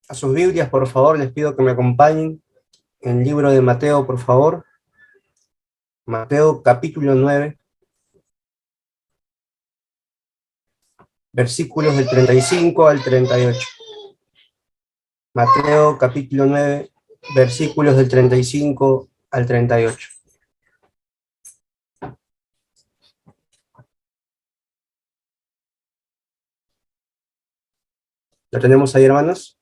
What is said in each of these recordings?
A sus Biblias, por favor, les pido que me acompañen en el libro de Mateo, por favor. Mateo capítulo 9, versículos del 35 al 38. Mateo capítulo 9, versículos del 35 al 38. ¿Lo tenemos ahí, hermanos?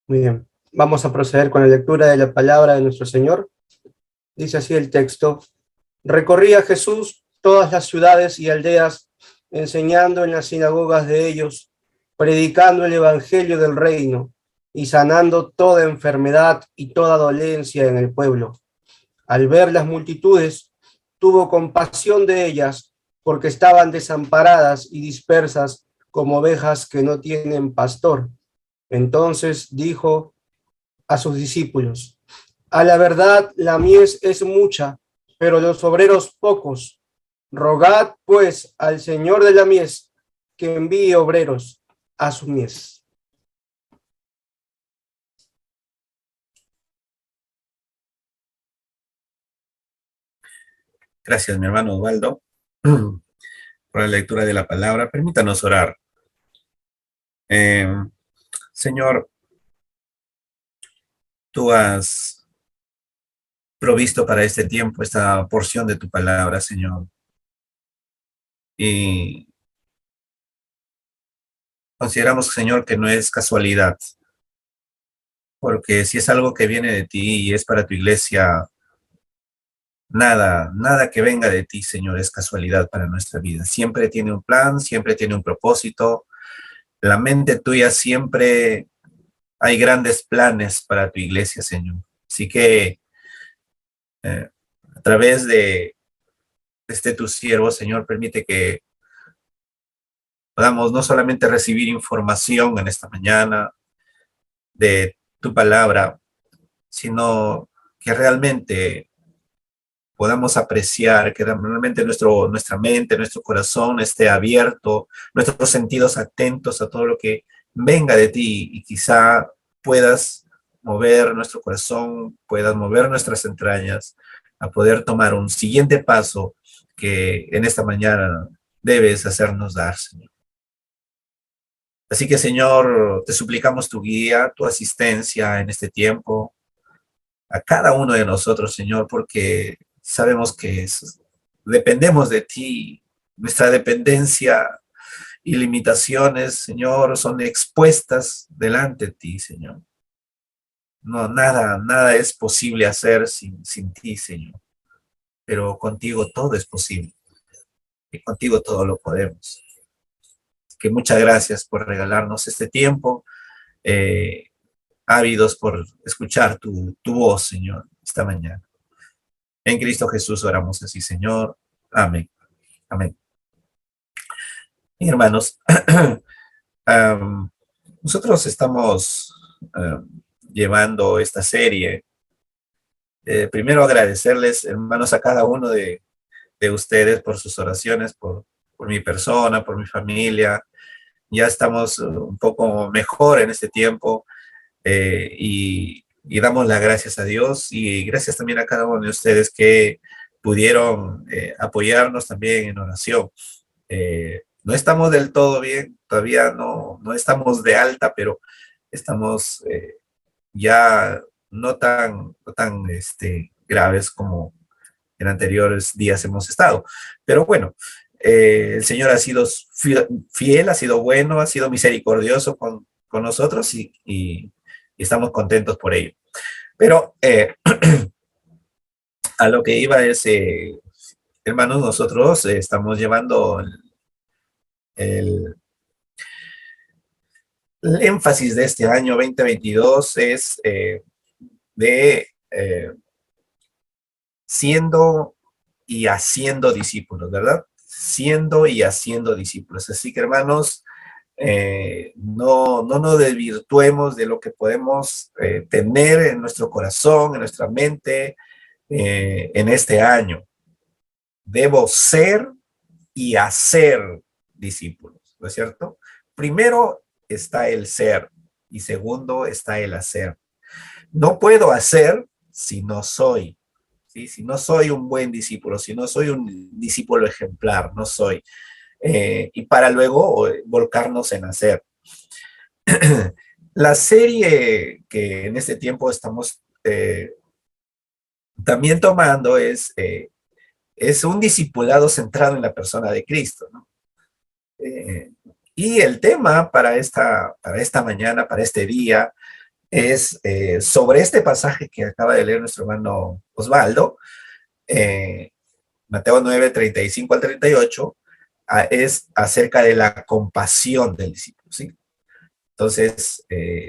Muy bien. Vamos a proceder con la lectura de la palabra de nuestro Señor. Dice así el texto: recorría Jesús todas las ciudades y aldeas, enseñando en las sinagogas de ellos, predicando el evangelio del reino y sanando toda enfermedad y toda dolencia en el pueblo. Al ver las multitudes, tuvo compasión de ellas, porque estaban desamparadas y dispersas como ovejas que no tienen pastor. Entonces dijo a sus discípulos: a la verdad, la mies es mucha, pero los obreros pocos. Rogad, pues, al Señor de la mies que envíe obreros a su mies. Gracias, mi hermano Osvaldo, por la lectura de la palabra. Permítanos orar. Eh, Señor, tú has provisto para este tiempo esta porción de tu palabra, Señor. Y consideramos, Señor, que no es casualidad, porque si es algo que viene de ti y es para tu iglesia, nada que venga de ti, Señor, es casualidad para nuestra vida. Siempre tiene un plan, siempre tiene un propósito. La mente tuya siempre hay grandes planes para tu iglesia, Señor. Así que a través de tu siervo, Señor, permite que podamos no solamente recibir información en esta mañana de tu palabra, sino que realmente podamos apreciar, que realmente nuestra mente, nuestro corazón esté abierto, nuestros sentidos atentos a todo lo que venga de ti, y quizá puedas mover nuestro corazón, puedas mover nuestras entrañas a poder tomar un siguiente paso que en esta mañana debes hacernos dar, Señor. Así que, Señor, te suplicamos tu guía, tu asistencia en este tiempo, a cada uno de nosotros, Señor, porque sabemos que dependemos de ti. Nuestra dependencia y limitaciones, Señor, son expuestas delante de ti, Señor. No, nada es posible hacer sin ti, Señor. Pero contigo todo es posible. Y contigo todo lo podemos. Que muchas gracias por regalarnos este tiempo. Ávidos por escuchar tu voz, Señor, esta mañana. En Cristo Jesús oramos así, Señor. Amén. Amén. Y hermanos, nosotros estamos llevando esta serie. Primero agradecerles, hermanos, a cada uno de ustedes por sus oraciones, por mi persona, por mi familia. Ya estamos un poco mejor en este tiempo, y damos las gracias a Dios, y gracias también a cada uno de ustedes que pudieron apoyarnos también en oración. No estamos del todo bien, todavía no estamos de alta, pero estamos ya no tan graves como en anteriores días hemos estado. Pero bueno, el Señor ha sido fiel, ha sido bueno, ha sido misericordioso con nosotros, y estamos contentos por ello. Pero a lo que iba es, hermanos, nosotros estamos llevando el énfasis de este año 2022 es de siendo y haciendo discípulos, ¿verdad? Siendo y haciendo discípulos. Así que, hermanos, no nos desvirtuemos de lo que podemos tener en nuestro corazón, en nuestra mente, en este año. Debo ser y hacer discípulos, ¿no es cierto? Primero está el ser. y segundo está el hacer. No puedo hacer si no soy, ¿sí? Si no soy un buen discípulo, si no soy un discípulo ejemplar, no soy. Y para luego volcarnos en hacer. La serie que en este tiempo estamos también tomando es un discipulado centrado en la persona de Cristo, ¿no? Y el tema para esta mañana, para este día, es sobre este pasaje que acaba de leer nuestro hermano Osvaldo, Mateo 9, 35 al 38, es acerca de la compasión del discípulo, ¿sí? Entonces,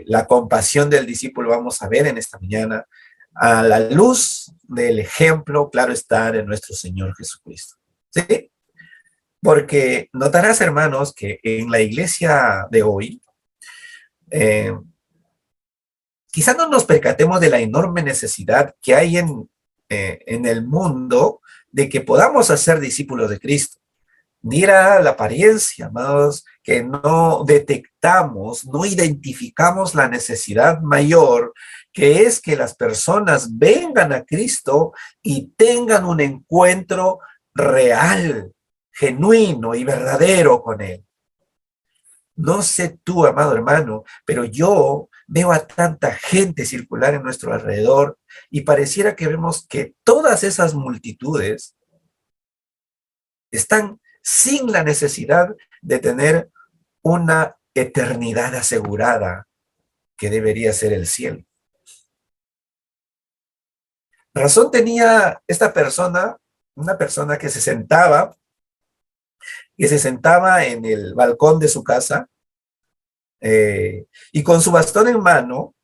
la compasión del discípulo vamos a ver en esta mañana a la luz del ejemplo, claro está, de nuestro Señor Jesucristo, ¿sí? Porque notarás, hermanos, que en la iglesia de hoy, eh, quizá no nos percatemos de la enorme necesidad que hay en el mundo de que podamos hacer discípulos de Cristo. Mira la apariencia, amados, que no detectamos, no identificamos la necesidad mayor, que es que las personas vengan a Cristo y tengan un encuentro real, genuino y verdadero con Él. No sé tú, amado hermano, pero yo veo a tanta gente circular en nuestro alrededor y pareciera que vemos que todas esas multitudes están sin la necesidad de tener una eternidad asegurada que debería ser el cielo. Razón tenía esta persona, una persona que se sentaba en el balcón de su casa y con su bastón en mano,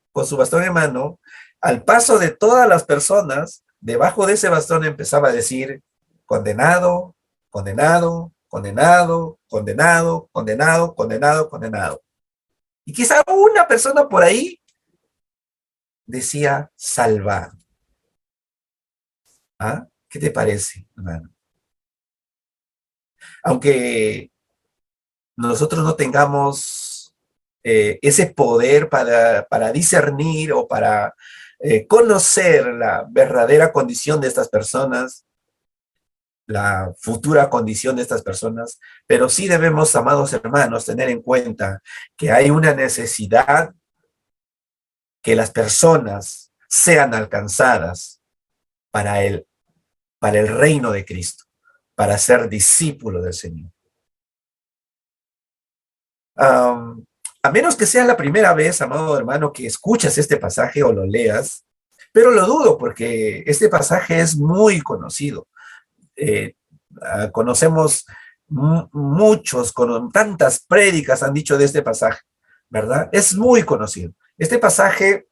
al paso de todas las personas, debajo de ese bastón empezaba a decir, condenado, condenado, condenado, condenado, condenado, condenado, condenado. Y quizá una persona por ahí decía, salvado. ¿Ah? ¿Qué te parece, hermano? Aunque nosotros no tengamos ese poder para discernir o para conocer la verdadera condición de estas personas, la futura condición de estas personas, pero sí debemos, amados hermanos, tener en cuenta que hay una necesidad que las personas sean alcanzadas para el reino de Cristo, para ser discípulo del Señor. A menos que sea la primera vez, amado hermano, que escuchas este pasaje o lo leas, pero lo dudo porque este pasaje es muy conocido. Conocemos muchos, con tantas prédicas han dicho de este pasaje, ¿verdad? Es muy conocido. Este pasaje,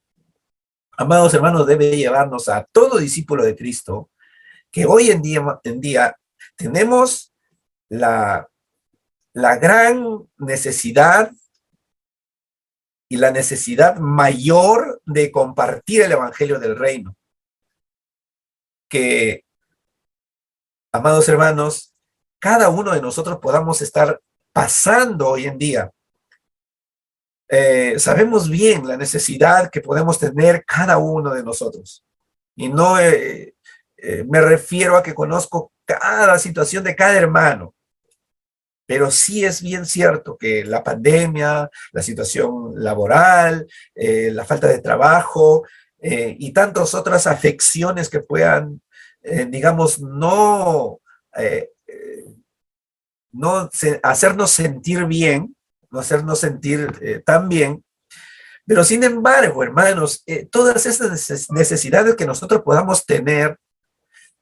amados hermanos, debe llevarnos a todo discípulo de Cristo, que hoy en día tenemos la gran necesidad y la necesidad mayor de compartir el evangelio del reino. Que, amados hermanos, cada uno de nosotros podamos estar pasando hoy en día. Sabemos bien la necesidad que podemos tener cada uno de nosotros. Y no me refiero a que conozco cada situación de cada hermano. Pero sí es bien cierto que la pandemia, la situación laboral, la falta de trabajo y tantas otras afecciones que puedan, digamos, hacernos sentir bien, no hacernos sentir tan bien. Pero sin embargo, hermanos, todas esas necesidades que nosotros podamos tener,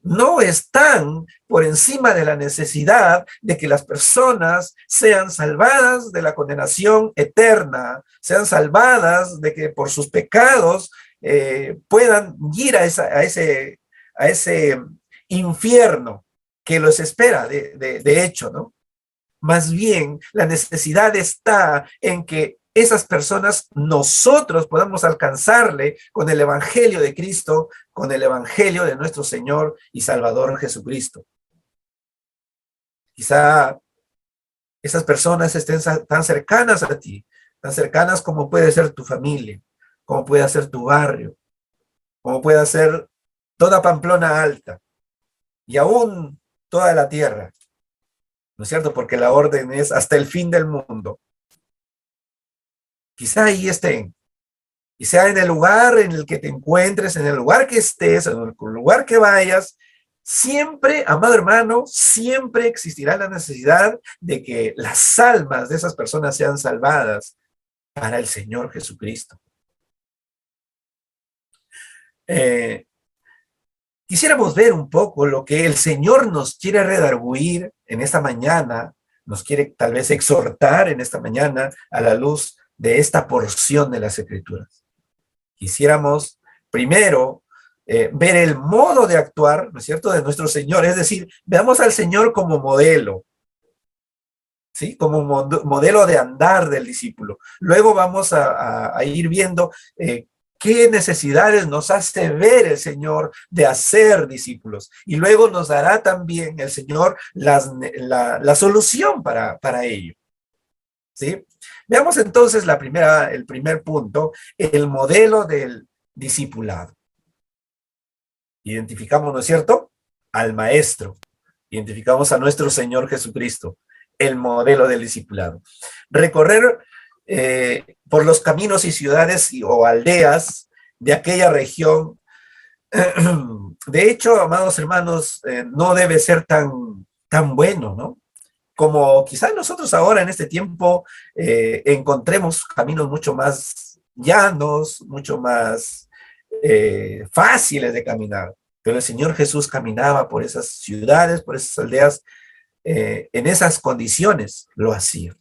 no están por encima de la necesidad de que las personas sean salvadas de la condenación eterna, sean salvadas de que por sus pecados puedan ir a ese infierno que los espera de hecho, ¿no? Más bien, la necesidad está en que esas personas nosotros podamos alcanzarle con el evangelio de Cristo, con el evangelio de nuestro Señor y Salvador Jesucristo. Quizá esas personas estén tan cercanas a ti, tan cercanas como puede ser tu familia, como puede ser tu barrio, como puede ser toda Pamplona Alta y aún toda la tierra, ¿no es cierto? Porque la orden es hasta el fin del mundo. Quizá ahí estén, y sea en el lugar en el que te encuentres, en el lugar que estés, en el lugar que vayas, siempre, amado hermano, siempre existirá la necesidad de que las almas de esas personas sean salvadas para el Señor Jesucristo. Eh, Quisiéramos ver un poco lo que el Señor nos quiere redarguir en esta mañana, nos quiere tal vez exhortar en esta mañana a la luz de esta porción de las Escrituras. Quisiéramos primero ver el modo de actuar, ¿no es cierto?, de nuestro Señor, es decir, veamos al Señor como modelo, ¿sí?, como modelo de andar del discípulo. Luego vamos a ir viendo qué necesidades nos hace ver el Señor de hacer discípulos. Y luego nos dará también el Señor la solución para ello. ¿Sí? Veamos entonces el primer punto, el modelo del discipulado. Identificamos, ¿no es cierto?, al Maestro. Identificamos a nuestro Señor Jesucristo, el modelo del discipulado. Recorrer por los caminos y ciudades o aldeas de aquella región. De hecho, amados hermanos, no debe ser tan bueno, ¿no? Como quizás nosotros ahora en este tiempo encontremos caminos mucho más llanos, mucho más fáciles de caminar. Pero el Señor Jesús caminaba por esas ciudades, por esas aldeas, en esas condiciones lo hacía.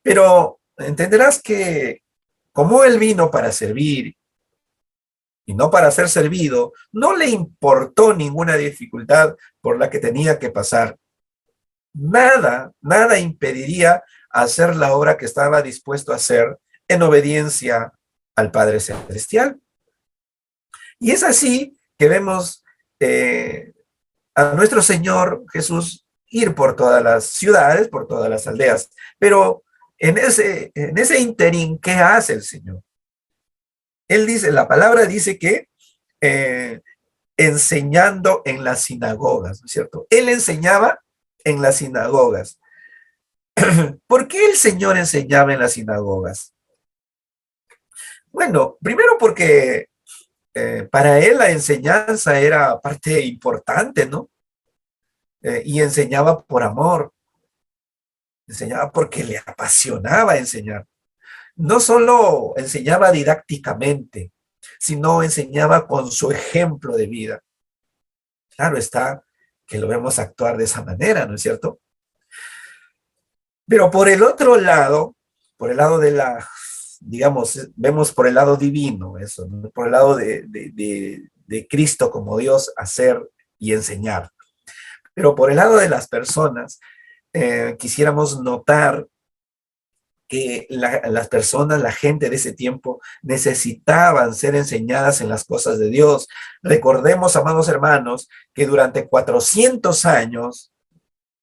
Pero entenderás que como Él vino para servir y no para ser servido, no le importó ninguna dificultad por la que tenía que pasar. Nada impediría hacer la obra que estaba dispuesto a hacer en obediencia al Padre Celestial. Y es así que vemos a nuestro Señor Jesús ir por todas las ciudades, por todas las aldeas. Pero en ese interín, ¿qué hace el Señor? Él dice, la palabra dice que enseñando en las sinagogas, ¿no es cierto? Él enseñaba en las sinagogas. ¿Por qué el Señor enseñaba en las sinagogas? Bueno, primero porque para él la enseñanza era parte importante, ¿no? Y enseñaba por amor, enseñaba porque le apasionaba enseñar. No solo enseñaba didácticamente, sino enseñaba con su ejemplo de vida. Claro está que lo vemos actuar de esa manera, ¿no es cierto? Pero por el otro lado, por el lado de la, digamos, vemos por el lado divino eso, ¿no? Por el lado de Cristo como Dios hacer y enseñar. Pero por el lado de las personas, quisiéramos notar que las personas, la gente de ese tiempo, necesitaban ser enseñadas en las cosas de Dios. Recordemos, amados hermanos, que durante 400 años,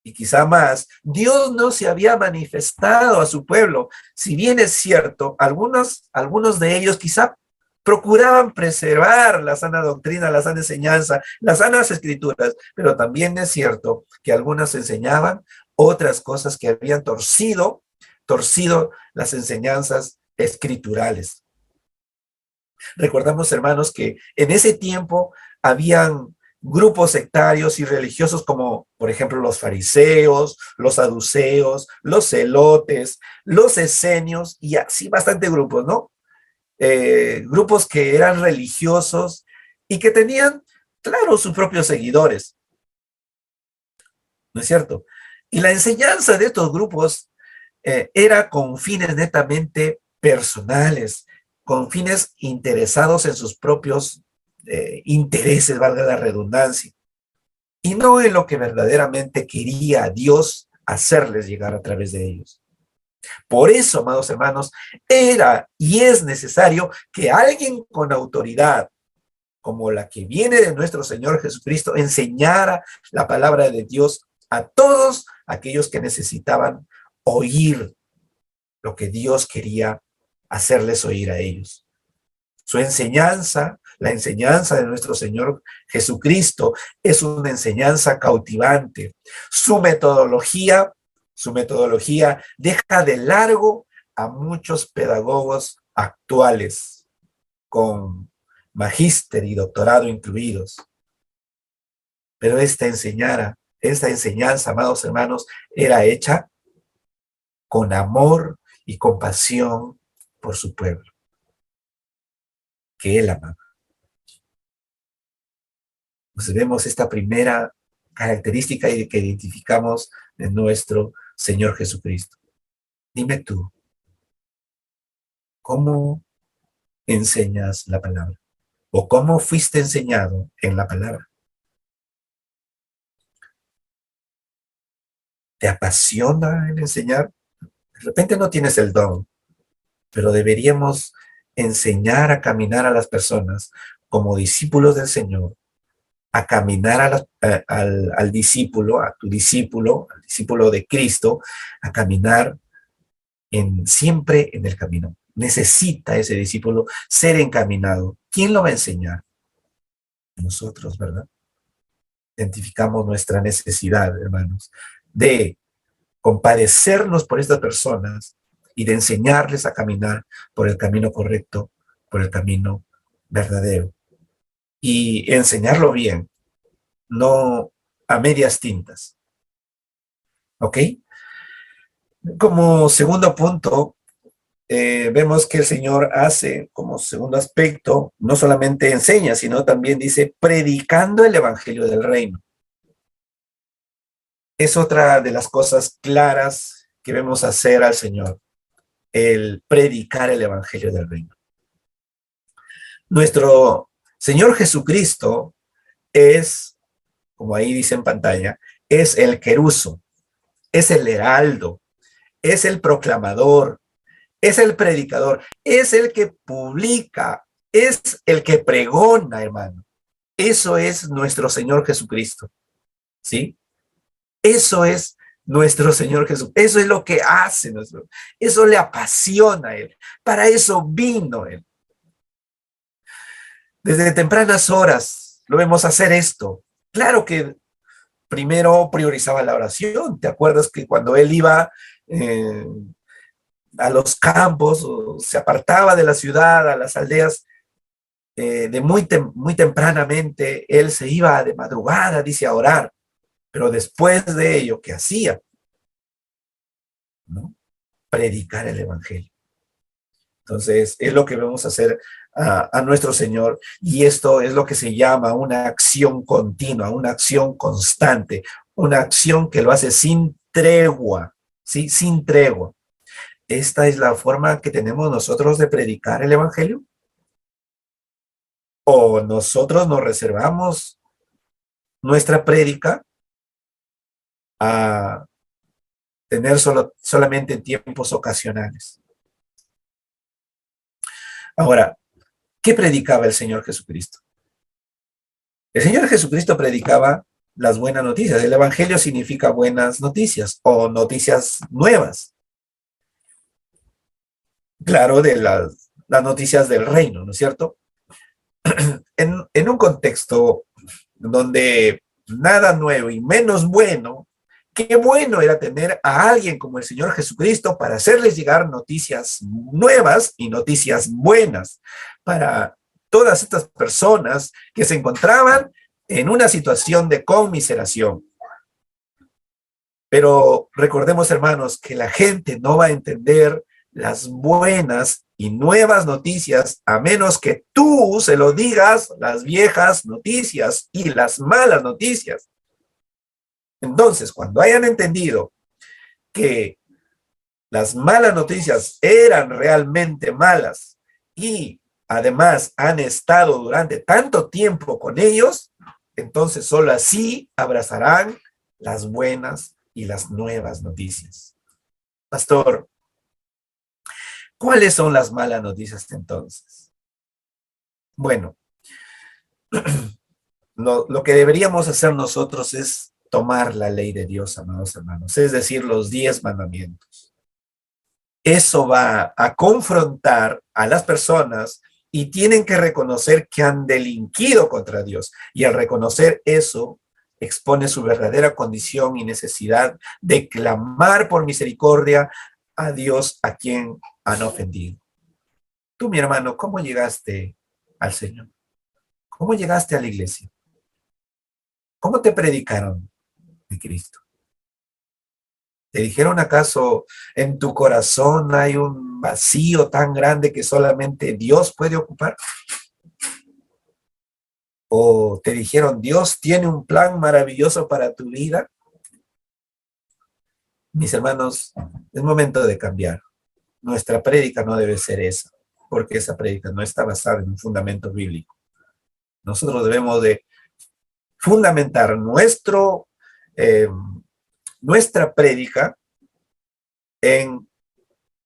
y quizá más, Dios no se había manifestado a su pueblo. Si bien es cierto, algunos de ellos quizá procuraban preservar la sana doctrina, la sana enseñanza, las sanas escrituras, pero también es cierto que algunas enseñaban otras cosas que habían torcido las enseñanzas escriturales. Recordamos, hermanos, que en ese tiempo habían grupos sectarios y religiosos como, por ejemplo, los fariseos, los saduceos, los celotes, los esenios y así bastante grupos, ¿no? Grupos que eran religiosos y que tenían, claro, sus propios seguidores, ¿no es cierto? Y la enseñanza de estos grupos era con fines netamente personales, con fines interesados en sus propios intereses, valga la redundancia, y no en lo que verdaderamente quería Dios hacerles llegar a través de ellos. Por eso, amados hermanos, era y es necesario que alguien con autoridad, como la que viene de nuestro Señor Jesucristo, enseñara la palabra de Dios a todos aquellos que necesitaban oír lo que Dios quería hacerles oír a ellos. Su enseñanza, la enseñanza de nuestro Señor Jesucristo, es una enseñanza cautivante. Su metodología deja de largo a muchos pedagogos actuales con magíster y doctorado incluidos. Pero esta enseñanza, amados hermanos, era hecha con amor y compasión por su pueblo, que él amaba. Entonces vemos esta primera característica que identificamos de nuestro Señor Jesucristo. Dime tú, ¿cómo enseñas la palabra? ¿O cómo fuiste enseñado en la palabra? ¿Te apasiona el enseñar? De repente no tienes el don, pero deberíamos enseñar a caminar a las personas como discípulos del Señor, a caminar al discípulo, a tu discípulo, al discípulo de Cristo, a caminar siempre en el camino. Necesita ese discípulo ser encaminado. ¿Quién lo va a enseñar? Nosotros, ¿verdad? Identificamos nuestra necesidad, hermanos, de compadecernos por estas personas y de enseñarles a caminar por el camino correcto, por el camino verdadero. Y enseñarlo bien, no a medias tintas. ¿Ok? Como segundo punto, vemos que el Señor hace como segundo aspecto, no solamente enseña, sino también dice, predicando el evangelio del reino. Es otra de las cosas claras que vemos hacer al Señor, el predicar el evangelio del reino. Nuestro Señor Jesucristo es, como ahí dice en pantalla, es el queruso, es el heraldo, es el proclamador, es el predicador, es el que publica, es el que pregona, hermano. Eso es nuestro Señor Jesucristo, ¿sí? Eso es nuestro Señor Jesús. Eso es lo que hace eso le apasiona a Él. Para eso vino Él. Desde tempranas horas lo vemos hacer esto. Claro que primero priorizaba la oración. ¿Te acuerdas que cuando Él iba a los campos, o se apartaba de la ciudad, a las aldeas, muy tempranamente, Él se iba de madrugada, dice, a orar? Pero después de ello, ¿qué hacía? ¿No? Predicar el evangelio. Entonces, es lo que vamos a hacer a nuestro Señor, y esto es lo que se llama una acción continua, una acción constante, una acción que lo hace sin tregua, ¿sí? Sin tregua. ¿Esta es la forma que tenemos nosotros de predicar el evangelio? ¿O nosotros nos reservamos nuestra prédica a tener solamente tiempos ocasionales? Ahora, ¿qué predicaba el Señor Jesucristo? El Señor Jesucristo predicaba las buenas noticias. El evangelio significa buenas noticias o noticias nuevas. Claro, de las noticias del reino, ¿no es cierto? En un contexto donde nada nuevo y menos bueno, qué bueno era tener a alguien como el Señor Jesucristo para hacerles llegar noticias nuevas y noticias buenas para todas estas personas que se encontraban en una situación de conmiseración. Pero recordemos, hermanos, que la gente no va a entender las buenas y nuevas noticias a menos que tú se lo digas las viejas noticias y las malas noticias. Entonces, cuando hayan entendido que las malas noticias eran realmente malas y además han estado durante tanto tiempo con ellos, entonces solo así abrazarán las buenas y las nuevas noticias. Pastor, ¿cuáles son las malas noticias entonces? Bueno, lo que deberíamos hacer nosotros es tomar la ley de Dios, amados hermanos, es decir, los 10 mandamientos. eso va a confrontar a las personas y tienen que reconocer que han delinquido contra Dios. Y al reconocer eso, expone su verdadera condición y necesidad de clamar por misericordia a Dios a quien han ofendido. Tú, mi hermano, ¿cómo llegaste al Señor? ¿Cómo llegaste a la iglesia? ¿Cómo te predicaron de Cristo? ¿Te dijeron acaso en tu corazón hay un vacío tan grande que solamente Dios puede ocupar? ¿O te dijeron Dios tiene un plan maravilloso para tu vida? Mis hermanos, es momento de cambiar. Nuestra prédica no debe ser esa, porque esa prédica no está basada en un fundamento bíblico. Nosotros debemos de fundamentar nuestra prédica en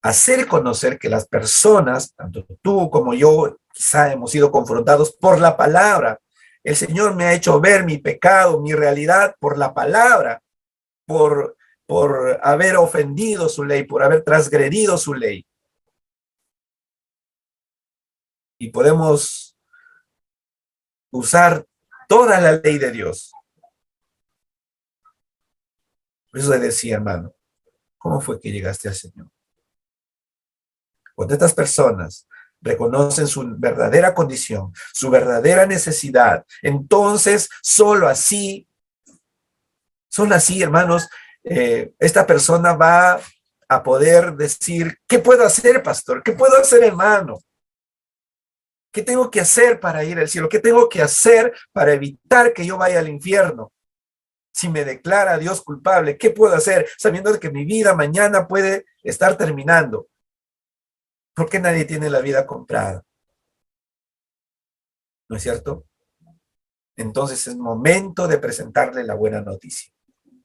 hacer conocer que las personas, tanto tú como yo, quizá hemos sido confrontados por la palabra. El Señor me ha hecho ver mi pecado, mi realidad por la palabra, por, por haber ofendido su ley, por haber transgredido su ley. Y podemos usar toda la ley de Dios. Por eso le decía, hermano, ¿cómo fue que llegaste al Señor? Cuando estas personas reconocen su verdadera condición, su verdadera necesidad, entonces solo así, hermanos, esta persona va a poder decir, ¿qué puedo hacer, pastor? ¿Qué puedo hacer, hermano? ¿Qué tengo que hacer para ir al cielo? ¿Qué tengo que hacer para evitar que yo vaya al infierno? Si me declara Dios culpable, ¿qué puedo hacer sabiendo que mi vida mañana puede estar terminando? ¿Por qué nadie tiene la vida comprada? ¿No es cierto? Entonces es momento de presentarle la buena noticia.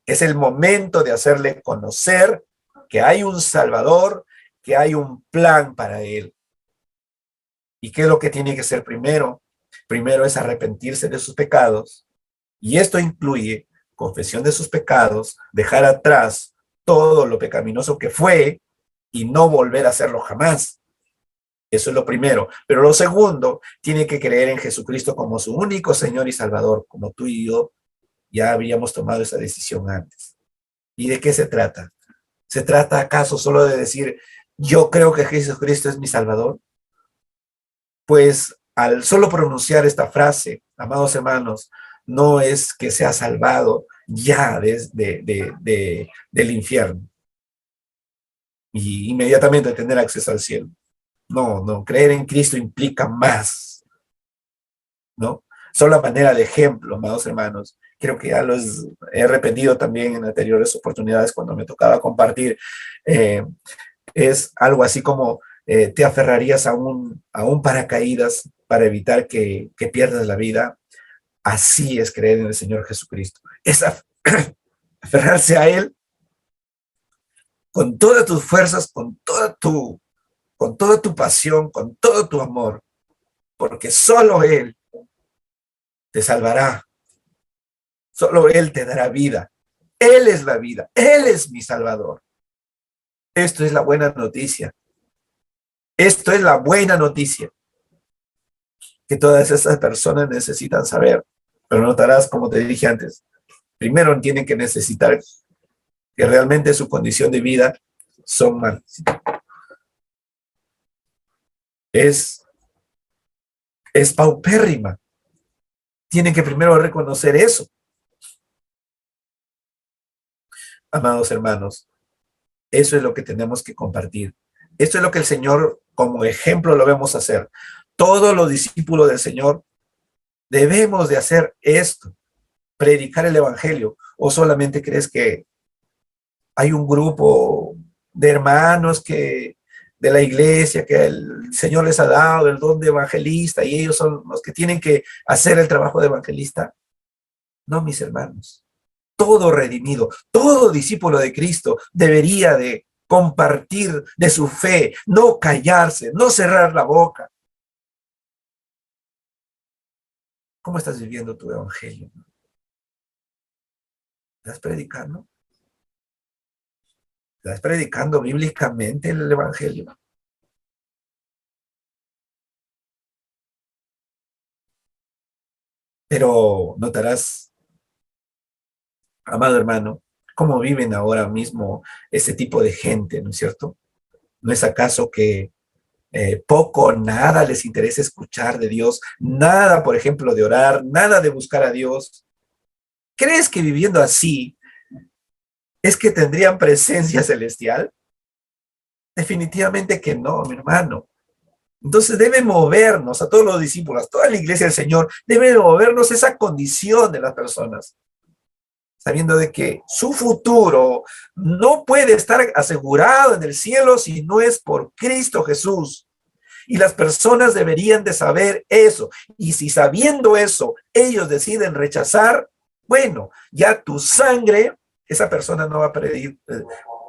Es el momento de hacerle conocer que hay un Salvador, que hay un plan para él. ¿Y qué es lo que tiene que hacer primero? Primero es arrepentirse de sus pecados. Y esto incluye confesión de sus pecados, dejar atrás todo lo pecaminoso que fue y no volver a hacerlo jamás. Eso es lo primero. Pero lo segundo, tiene que creer en Jesucristo como su único Señor y Salvador, como tú y yo ya habíamos tomado esa decisión antes. ¿Y de qué se trata? ¿Se trata acaso solo de decir, yo creo que Jesucristo es mi Salvador? Pues al solo pronunciar esta frase, amados hermanos, no es que sea salvado ya del infierno y inmediatamente tener acceso al cielo. No, no, creer en Cristo implica más, ¿no? Solo a manera de ejemplo, amados hermanos. Creo que ya los he repetido también en anteriores oportunidades cuando me tocaba compartir. Eh, es algo así como te aferrarías a un paracaídas para evitar que pierdas la vida. Así es creer en el Señor Jesucristo. Es aferrarse a Él con todas tus fuerzas, con toda tu pasión, con todo tu amor, porque solo Él te salvará, solo Él te dará vida. Él es la vida, Él es mi Salvador. Esto es la buena noticia. Esto es la buena noticia que todas esas personas necesitan saber. Pero notarás, como te dije antes, primero tienen que necesitar que realmente su condición de vida son malas. Es, es paupérrima. Tienen que primero reconocer eso. Amados hermanos, eso es lo que tenemos que compartir. Esto es lo que el Señor, como ejemplo, lo vemos hacer. Todos los discípulos del Señor debemos de hacer esto, predicar el Evangelio. ¿O solamente crees que hay un grupo de hermanos de la iglesia que el Señor les ha dado el don de evangelista y ellos son los que tienen que hacer el trabajo de evangelista? No, mis hermanos. Todo redimido, todo discípulo de Cristo debería de compartir de su fe, no callarse, no cerrar la boca. ¿Cómo estás viviendo tu evangelio? ¿Estás predicando? ¿Estás predicando bíblicamente el evangelio? Pero notarás, amado hermano, cómo viven ahora mismo ese tipo de gente, ¿no es cierto? ¿No es acaso que poco o nada les interesa escuchar de Dios? Nada, por ejemplo, de orar, nada de buscar a Dios. ¿Crees que viviendo así es que tendrían presencia celestial? Definitivamente que no, mi hermano. Entonces debe movernos a todos los discípulos, a toda la iglesia del Señor, debe movernos esa condición de las personas, sabiendo de que su futuro no puede estar asegurado en el cielo si no es por Cristo Jesús. Y las personas deberían de saber eso. Y si sabiendo eso, ellos deciden rechazar, bueno, ya tu sangre, esa persona no va a pedir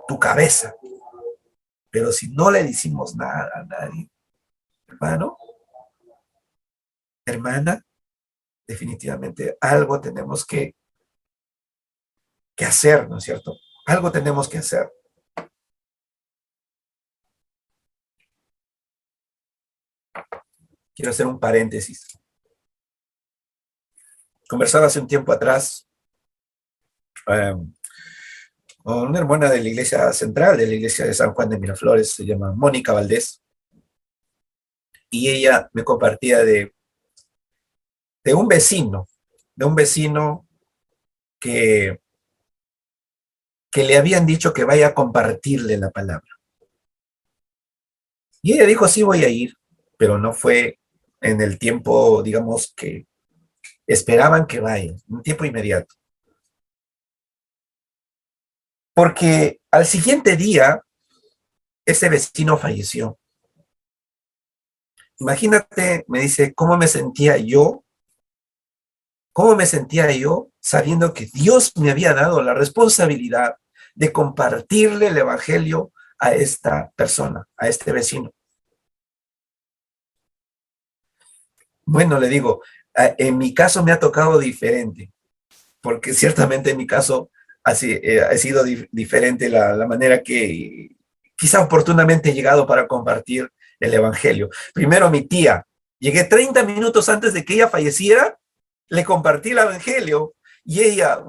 tu cabeza. Pero si no le decimos nada a nadie, hermano, hermana, definitivamente algo tenemos que hacer, ¿no es cierto? Algo tenemos que hacer. Quiero hacer un paréntesis. Conversaba hace un tiempo atrás eh, con una hermana de la iglesia central, de la iglesia de San Juan de Miraflores, se llama Mónica Valdés, y ella me compartía de un vecino, de un vecino que, que le habían dicho que vaya a compartirle la palabra. Y ella dijo, sí voy a ir, pero no fue en el tiempo, digamos, que esperaban que vaya, un tiempo inmediato. Porque al siguiente día, ese vecino falleció. Imagínate, me dice, cómo me sentía yo sabiendo que Dios me había dado la responsabilidad de compartirle el evangelio a esta persona, a este vecino. Bueno, le digo, en mi caso me ha tocado diferente, porque ciertamente en mi caso ha sido diferente la manera que quizá oportunamente he llegado para compartir el evangelio. Primero mi tía, llegué 30 minutos antes de que ella falleciera, le compartí el evangelio y ella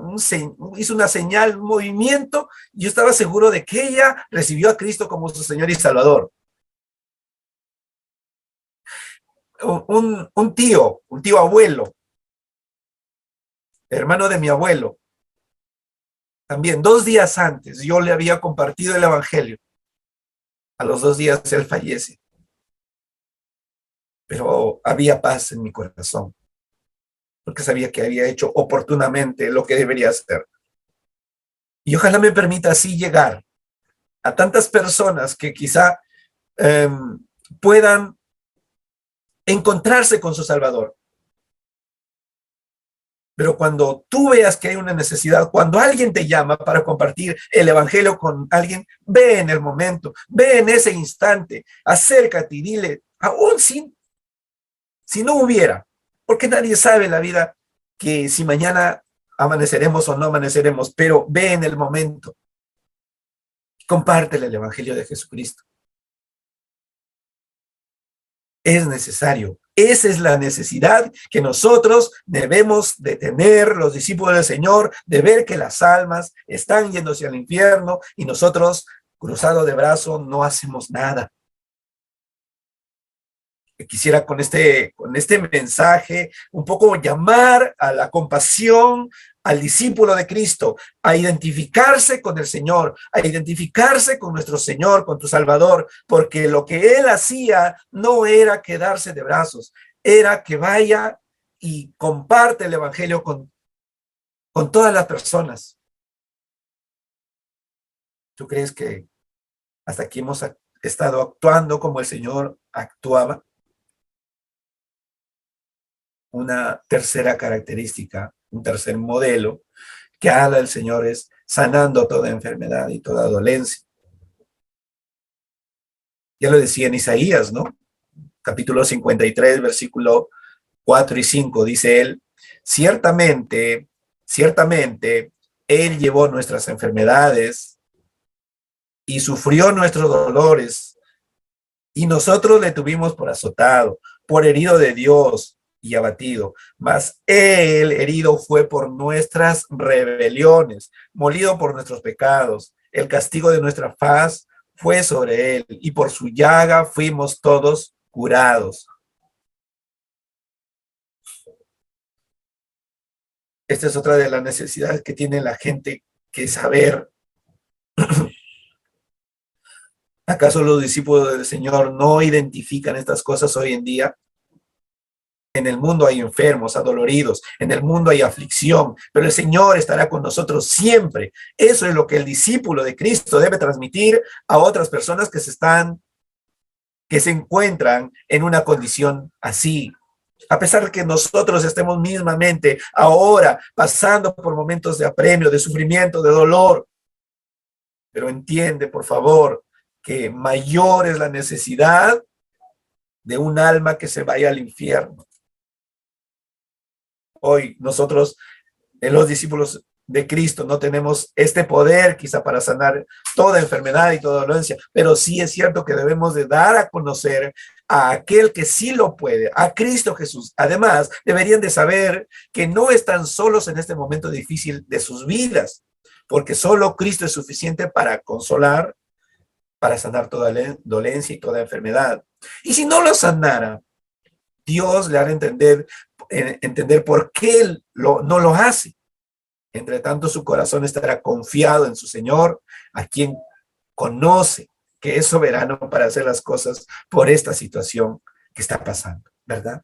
hizo una señal, un movimiento, y yo estaba seguro de que ella recibió a Cristo como su Señor y Salvador. Un tío abuelo, hermano de mi abuelo, también 2 días antes yo le había compartido el evangelio. A los 2 días él fallece. Pero había paz en mi corazón, porque sabía que había hecho oportunamente lo que debería hacer. Y ojalá me permita así llegar a tantas personas que quizá puedan encontrarse con su Salvador. Pero cuando tú veas que hay una necesidad, cuando alguien te llama para compartir el evangelio con alguien, ve en el momento, ve en ese instante, acércate y dile, aún si no hubiera, porque nadie sabe la vida que si mañana amaneceremos o no amaneceremos, pero ve en el momento, compártele el evangelio de Jesucristo. Es necesario. Esa es la necesidad que nosotros debemos de tener, los discípulos del Señor, de ver que las almas están yéndose al infierno y nosotros, cruzado de brazos, no hacemos nada. Quisiera con este mensaje un poco llamar a la compasión al discípulo de Cristo, a identificarse con el Señor, a identificarse con nuestro Señor, con tu Salvador, porque lo que Él hacía no era quedarse de brazos, era que vaya y comparte el Evangelio con todas las personas. ¿Tú crees que hasta aquí hemos estado actuando como el Señor actuaba? Una tercera característica, un tercer modelo que habla el Señor es sanando toda enfermedad y toda dolencia. Ya lo decía en Isaías, ¿no? Capítulo 53, versículo 4 y 5, dice él, ciertamente, Él llevó nuestras enfermedades y sufrió nuestros dolores, y nosotros le tuvimos por azotado, por herido de Dios y abatido. Mas él herido fue por nuestras rebeliones, molido por nuestros pecados. El castigo de nuestra paz fue sobre él, y por su llaga fuimos todos curados. Esta es otra de las necesidades que tiene la gente, que saber. ¿Acaso los discípulos del Señor no identifican estas cosas hoy en día? En el mundo hay enfermos, adoloridos, en el mundo hay aflicción, pero el Señor estará con nosotros siempre. Eso es lo que el discípulo de Cristo debe transmitir a otras personas que se encuentran en una condición así. A pesar de que nosotros estemos mismamente ahora pasando por momentos de apremio, de sufrimiento, de dolor, pero entiende, por favor, que mayor es la necesidad de un alma que se vaya al infierno. Hoy nosotros, los discípulos de Cristo, no tenemos este poder quizá para sanar toda enfermedad y toda dolencia, pero sí es cierto que debemos de dar a conocer a aquel que sí lo puede, a Cristo Jesús. Además, deberían de saber que no están solos en este momento difícil de sus vidas, porque solo Cristo es suficiente para consolar, para sanar toda dolencia y toda enfermedad. Y si no lo sanara, Dios le hará entender por qué él no lo hace. Entre tanto, su corazón estará confiado en su Señor, a quien conoce que es soberano para hacer las cosas por esta situación que está pasando, ¿verdad?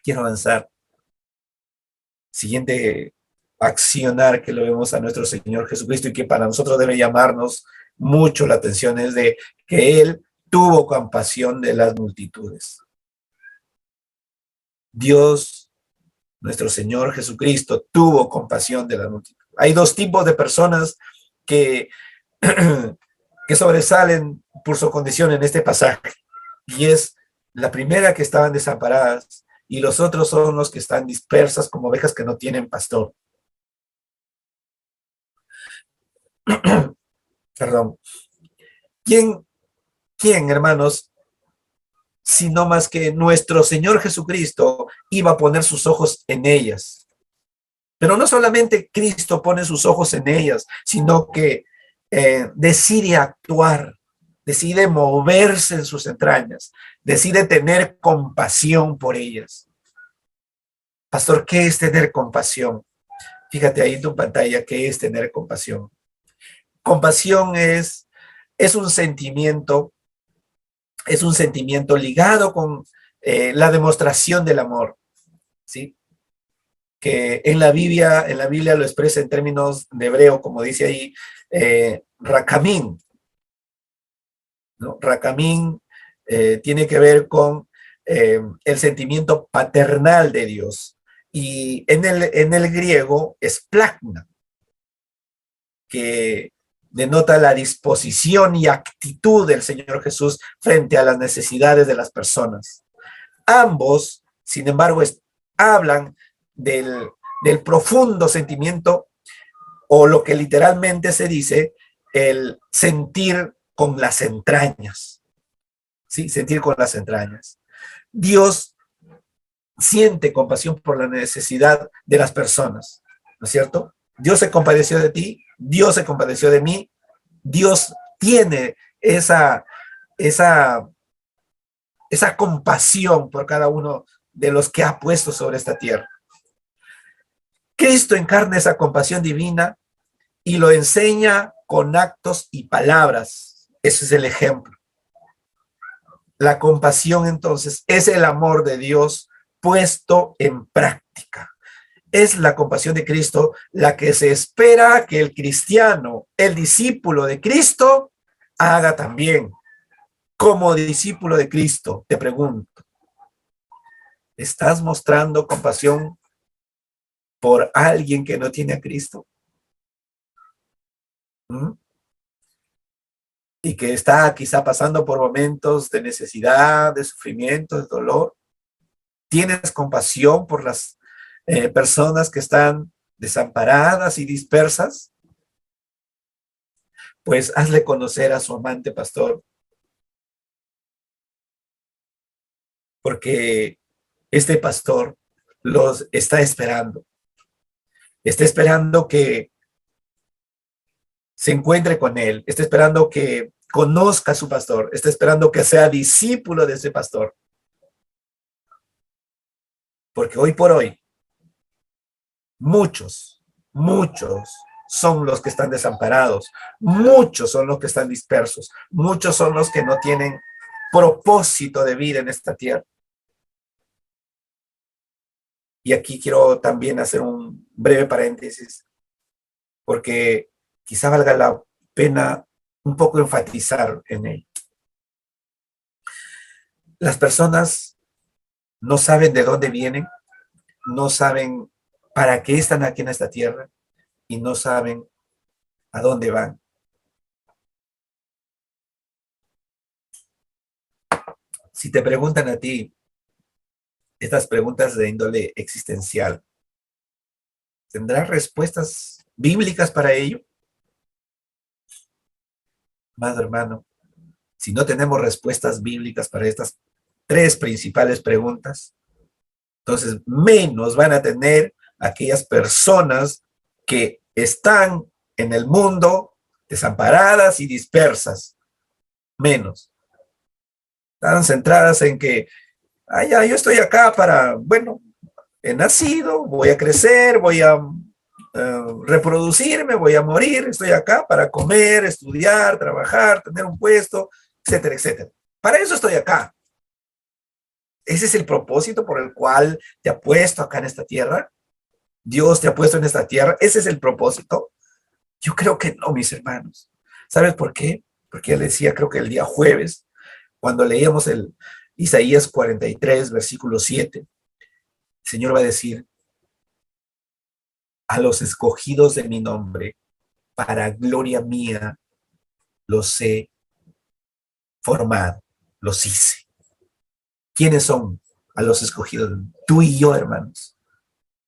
Quiero avanzar. Siguiente accionar que lo vemos a nuestro Señor Jesucristo y que para nosotros debe llamarnos mucho la atención es de que Él tuvo compasión de las multitudes. Dios, nuestro Señor Jesucristo, tuvo compasión de las multitudes. Hay dos tipos de personas que, que sobresalen por su condición en este pasaje. Y es la primera, que estaban desamparadas, y los otros son los que están dispersas como ovejas que no tienen pastor. Perdón. ¿Quién, hermanos, sino más que nuestro Señor Jesucristo iba a poner sus ojos en ellas? Pero no solamente Cristo pone sus ojos en ellas, sino que decide actuar, decide moverse en sus entrañas, decide tener compasión por ellas. Pastor, ¿qué es tener compasión? Fíjate ahí en tu pantalla, ¿qué es tener compasión? Compasión es un sentimiento ligado con la demostración del amor, ¿sí? Que en la Biblia lo expresa en términos de hebreo, como dice ahí, rakamín, ¿no? Rakamín tiene que ver con el sentimiento paternal de Dios. Y en el griego es plagma, que denota la disposición y actitud del Señor Jesús frente a las necesidades de las personas. Ambos, sin embargo, hablan del profundo sentimiento, o lo que literalmente se dice, el sentir con las entrañas. ¿Sí? Sentir con las entrañas. Dios siente compasión por la necesidad de las personas, ¿no es cierto? Dios se compadeció de ti, Dios se compadeció de mí, Dios tiene esa compasión por cada uno de los que ha puesto sobre esta tierra. Cristo encarna esa compasión divina y lo enseña con actos y palabras. Ese es el ejemplo. La compasión, entonces, es el amor de Dios puesto en práctica. Es la compasión de Cristo la que se espera que el cristiano, el discípulo de Cristo, haga también. Como discípulo de Cristo, te pregunto, ¿estás mostrando compasión por alguien que no tiene a Cristo? Y que está quizá pasando por momentos de necesidad, de sufrimiento, de dolor. ¿Tienes compasión por las personas que están desamparadas y dispersas? pues hazle conocer a su amante pastor, porque este pastor los está esperando. Está esperando que se encuentre con él, está esperando que conozca a su pastor, está esperando que sea discípulo de ese pastor. Porque hoy por hoy, muchos son los que están desamparados, muchos son los que están dispersos, muchos son los que no tienen propósito de vida en esta tierra. Y aquí quiero también hacer un breve paréntesis, porque quizá valga la pena un poco enfatizar en él. Las personas no saben de dónde vienen, no saben para qué están aquí en esta tierra y no saben a dónde van. Si te preguntan a ti estas preguntas de índole existencial, ¿tendrás respuestas bíblicas para ello? Amado hermano, si no tenemos respuestas bíblicas para estas tres principales preguntas, entonces menos van a tener aquellas personas que están en el mundo desamparadas y dispersas. Menos. Están centradas en que, ya, yo estoy acá para, bueno, he nacido, voy a crecer, voy a reproducirme, voy a morir, estoy acá para comer, estudiar, trabajar, tener un puesto, etcétera, etcétera. Para eso estoy acá. Ese es el propósito por el cual te ha puesto acá en esta tierra. Dios te ha puesto en esta tierra. Ese es el propósito. Yo creo que no, mis hermanos. ¿Sabes por qué? Porque él decía, creo que el día jueves, cuando leíamos el Isaías 43, versículo 7, el Señor va a decir, a los escogidos de mi nombre, para gloria mía, los he formado, los hice. ¿Quiénes son a los escogidos? Tú y yo, hermanos.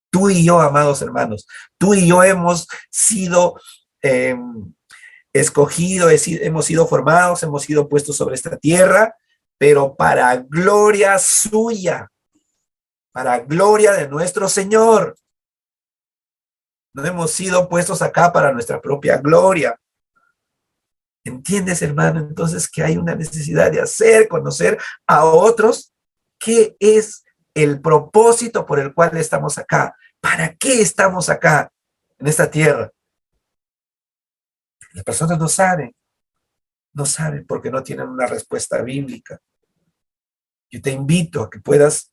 Tú y yo, amados hermanos. Tú y yo hemos sido escogidos, hemos sido formados, hemos sido puestos sobre esta tierra, pero para gloria suya, para gloria de nuestro Señor. No hemos sido puestos acá para nuestra propia gloria. ¿Entiendes, hermano? Entonces que hay una necesidad de hacer conocer a otros qué es el propósito por el cual estamos acá. ¿Para qué estamos acá en esta tierra? Las personas no saben porque no tienen una respuesta bíblica. Yo te invito a que puedas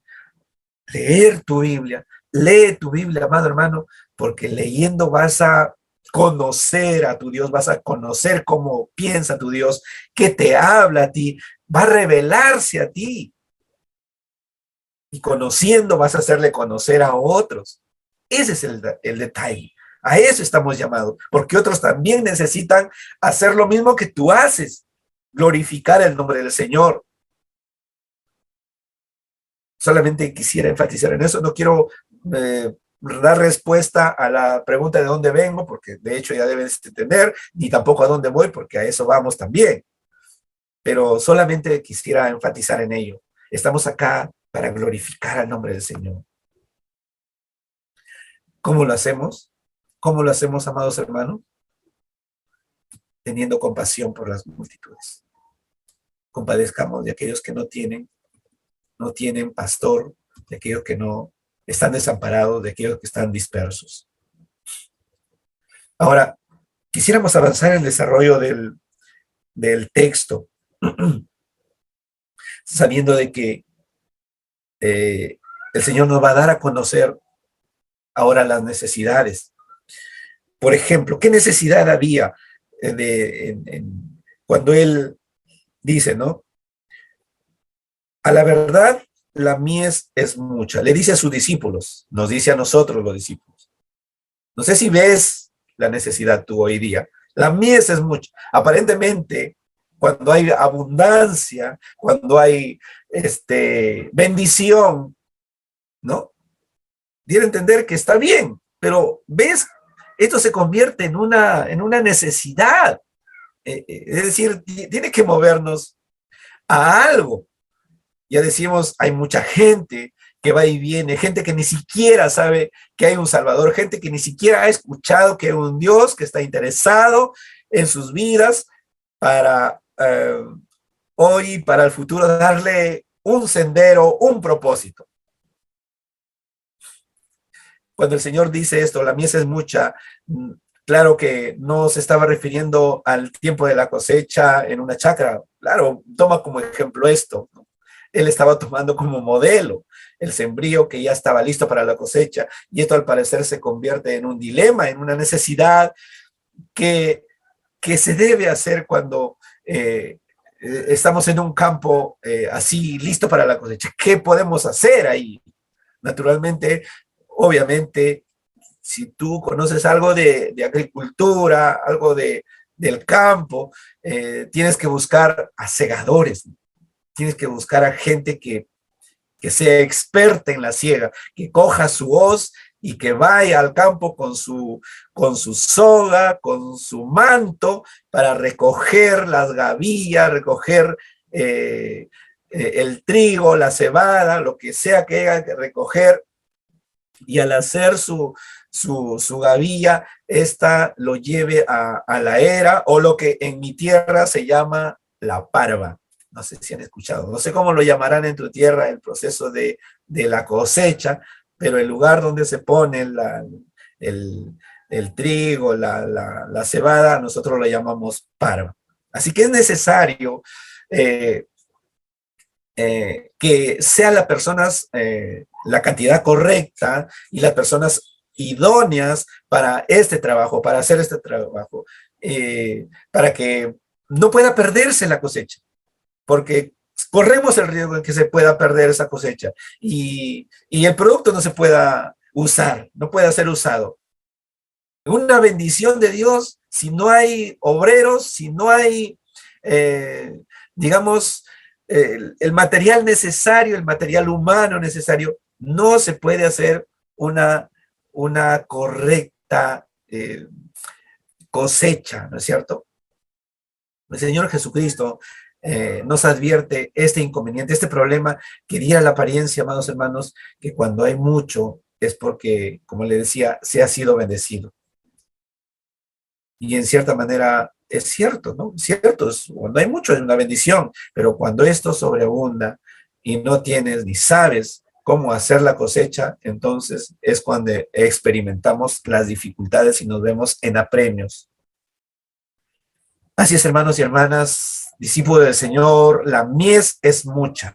leer tu Biblia. Lee tu Biblia, amado hermano, porque leyendo vas a conocer a tu Dios, vas a conocer cómo piensa tu Dios, qué te habla a ti, va a revelarse a ti. Y conociendo vas a hacerle conocer a otros. Ese es el detalle. A eso estamos llamados, porque otros también necesitan hacer lo mismo que tú haces, glorificar el nombre del Señor. Solamente quisiera enfatizar en eso, no quiero dar respuesta a la pregunta de dónde vengo, porque de hecho ya debes entender, ni tampoco a dónde voy, porque a eso vamos también. Pero solamente quisiera enfatizar en ello. Estamos acá para glorificar al nombre del Señor. ¿Cómo lo hacemos? ¿Cómo lo hacemos, amados hermanos? Teniendo compasión por las multitudes. Compadezcamos de aquellos que no tienen pastor, de aquellos que no están desamparados, de aquellos que están dispersos. Ahora, quisiéramos avanzar en el desarrollo del texto, sabiendo de que el Señor nos va a dar a conocer ahora las necesidades. Por ejemplo, ¿qué necesidad había cuando Él dice, ¿no? A la verdad, la mies es mucha. Le dice a sus discípulos, nos dice a nosotros los discípulos. No sé si ves la necesidad tú hoy día. La mies es mucha. Aparentemente, cuando hay abundancia, cuando hay bendición, ¿no? Diera a entender que está bien, pero ves, esto se convierte en una necesidad. Es decir, tiene que movernos a algo. Ya decimos, hay mucha gente que va y viene, gente que ni siquiera sabe que hay un Salvador, gente que ni siquiera ha escuchado que hay un Dios que está interesado en sus vidas para hoy, para el futuro, darle un sendero, un propósito. Cuando el Señor dice esto, la mies es mucha, claro que no se estaba refiriendo al tiempo de la cosecha en una chacra. Claro, toma como ejemplo esto, ¿no? Él estaba tomando como modelo el sembrío que ya estaba listo para la cosecha, y esto al parecer se convierte en un dilema, en una necesidad que, que se debe hacer cuando estamos en un campo así listo para la cosecha. ¿Qué podemos hacer ahí? Naturalmente, obviamente, si tú conoces algo de agricultura, algo del campo, tienes que buscar a segadores, tienes que buscar a gente que sea experta en la siega, que coja su hoz y que vaya al campo con su soga, con su manto, para recoger las gavillas, recoger el trigo, la cebada, lo que sea que haya que recoger, y al hacer su gavilla, esta lo lleve a la era, o lo que en mi tierra se llama la parva. No sé si han escuchado, no sé cómo lo llamarán en tu tierra, el proceso de la cosecha, pero el lugar donde se pone el trigo, la cebada, nosotros lo llamamos parva. Así que es necesario que sean las personas, la cantidad correcta y las personas idóneas para este trabajo, para hacer este trabajo, para que no pueda perderse la cosecha, porque corremos el riesgo de que se pueda perder esa cosecha y el producto no se pueda usar, no pueda ser usado. Una bendición de Dios, si no hay obreros, si no hay, digamos, el material necesario, el material humano necesario, no se puede hacer una correcta cosecha, ¿no es cierto? El Señor Jesucristo nos advierte este inconveniente, este problema que diera la apariencia, amados hermanos, que cuando hay mucho es porque, como le decía, se ha sido bendecido. Y en cierta manera es cierto, ¿no? Cierto, cuando hay mucho es una bendición, pero cuando esto sobreabunda y no tienes ni sabes cómo hacer la cosecha, entonces es cuando experimentamos las dificultades y nos vemos en apremios. Así es, hermanos y hermanas, discípulos del Señor, la mies es mucha.